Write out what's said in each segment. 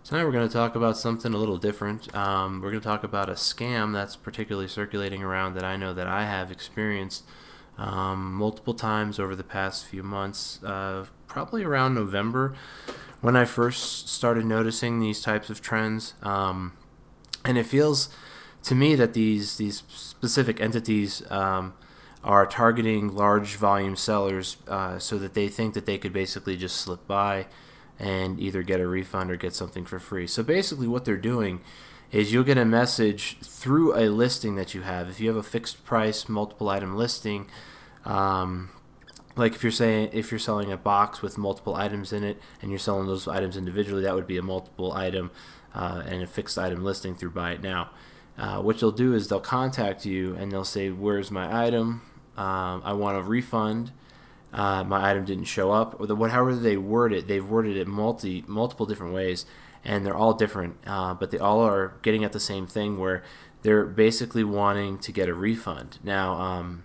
Tonight we're going to talk about something a little different. We're going to talk about a scam that's particularly circulating around that I know that I have experienced multiple times over the past few months, probably around November when I first started noticing these types of trends. And it feels to me that these specific entities are targeting large volume sellers so that they think that they could basically just slip by and either get a refund or get something for free. So basically what they're doing is you'll get a message through a listing that you have. If you have a fixed price multiple item listing, like if you're selling a box with multiple items in it and you're selling those items individually, that would be a multiple item and a fixed item listing through Buy It Now. What they'll do is they'll contact you and they'll say, where's my item? I want a refund. My item didn't show up, or however they word it. They've worded it multiple different ways, and they're all different, but they all are getting at the same thing, where they're basically wanting to get a refund. Now,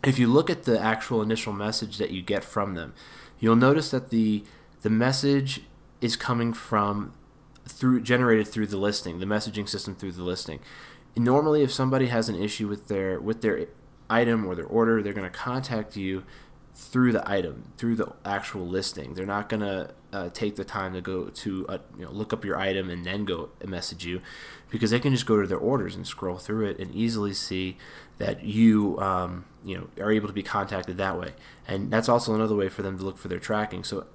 if you look at the actual initial message that you get from them, you'll notice that the message is coming from generated through the listing, the messaging system through the listing. Normally, if somebody has an issue with their item or their order, they're going to contact you through the item, through the actual listing. They're not going to take the time to go to look up your item and then go message you, because they can just go to their orders and scroll through it and easily see that you are able to be contacted that way. And that's also another way for them to look for their tracking. So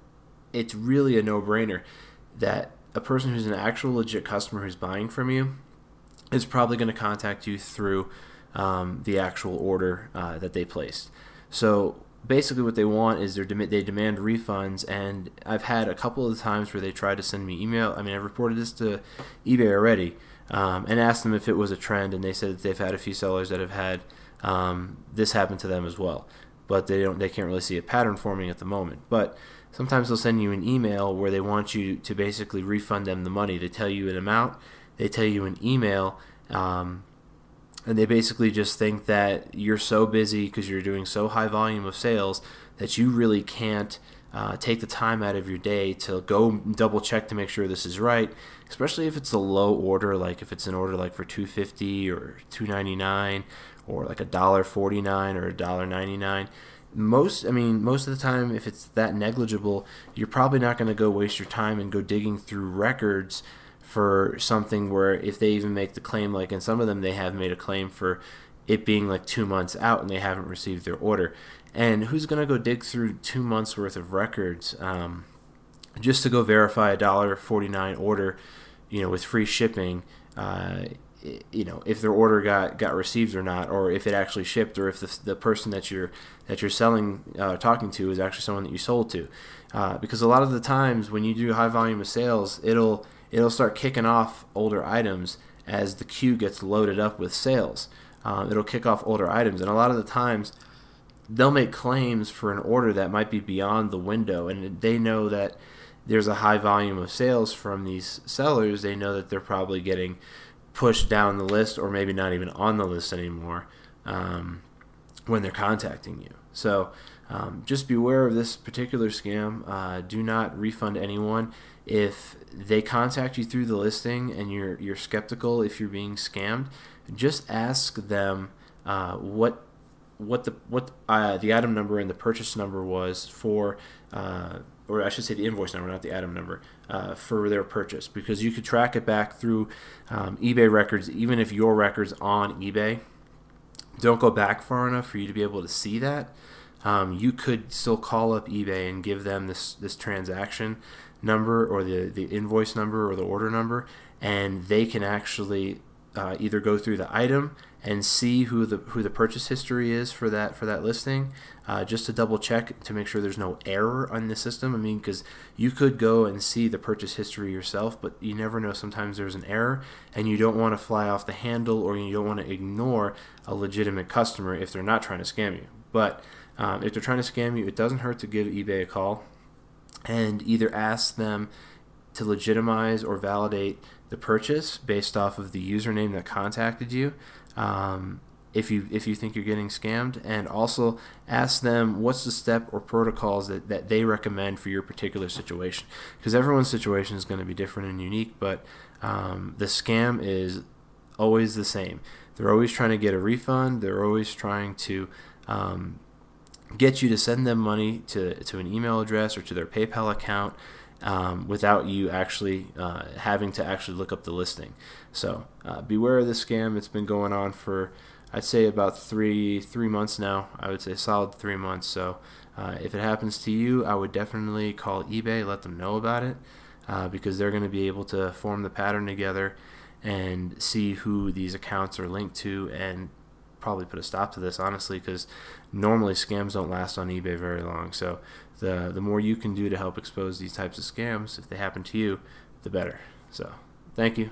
it's really a no-brainer that a person who's an actual legit customer who's buying from you is probably going to contact you through the actual order that they placed. So basically what they want is they demand refunds, and I've had a couple of times where they tried to send me email. I mean, I've reported this to eBay already and asked them if it was a trend, and they said that they've had a few sellers that have had this happen to them as well, but they can't really see a pattern forming at the moment. But sometimes they'll send you an email where they want you to basically refund them the money. They tell you an amount, they tell you an email, and they basically just think that you're so busy because you're doing so high volume of sales that you really can't take the time out of your day to go double check to make sure this is right, especially if it's a low order, like if it's an order like for $2.50 or $2.99 or like $1.49 or $1.99. Most of the time, if it's that negligible, you're probably not going to go waste your time and go digging through records for something where, if they even make the claim, like in some of them they have made a claim for it being like 2 months out and they haven't received their order. And who's going to go dig through 2 months worth of records just to go verify a $1.49 order, with free shipping, if their order got received or not, or if it actually shipped, or if the person that you're talking to is actually someone that you sold to, because a lot of the times when you do high volume of sales, it'll start kicking off older items as the queue gets loaded up with sales. It'll kick off older items, and a lot of the times they'll make claims for an order that might be beyond the window, and they know that there's a high volume of sales from these sellers. They know that they're probably getting pushed down the list, or maybe not even on the list anymore when they're contacting you. So just beware of this particular scam. Do not refund anyone. If they contact you through the listing and you're skeptical if you're being scammed, just ask them what the item number and the purchase number was for, or I should say the invoice number, not the item number, for their purchase, because you could track it back through eBay records. Even if your record's on eBay don't go back far enough for you to be able to see that, you could still call up eBay and give them this transaction number, or the invoice number, or the order number, and they can actually either go through the item and see who the purchase history is for that listing, just to double check to make sure there's no error on the system. I mean, because you could go and see the purchase history yourself, but you never know. Sometimes there's an error, and you don't want to fly off the handle, or you don't want to ignore a legitimate customer if they're not trying to scam you. But if they're trying to scam you, it doesn't hurt to give eBay a call and either ask them to legitimize or validate the purchase based off of the username that contacted you, if you think you're getting scammed, and also ask them what's the step or protocols that they recommend for your particular situation, because everyone's situation is going to be different and unique, but the scam is always the same. They're always trying to get a refund. They're always trying to get you to send them money to an email address or to their PayPal account without you actually having to actually look up the listing. So beware of this scam. It's been going on for, I'd say, about three months now. I would say solid 3 months. So if it happens to you, I would definitely call eBay, let them know about it, because they're going to be able to form the pattern together and see who these accounts are linked to, and probably put a stop to this, honestly, because normally scams don't last on eBay very long. So the more you can do to help expose these types of scams, if they happen to you, the better. So thank you.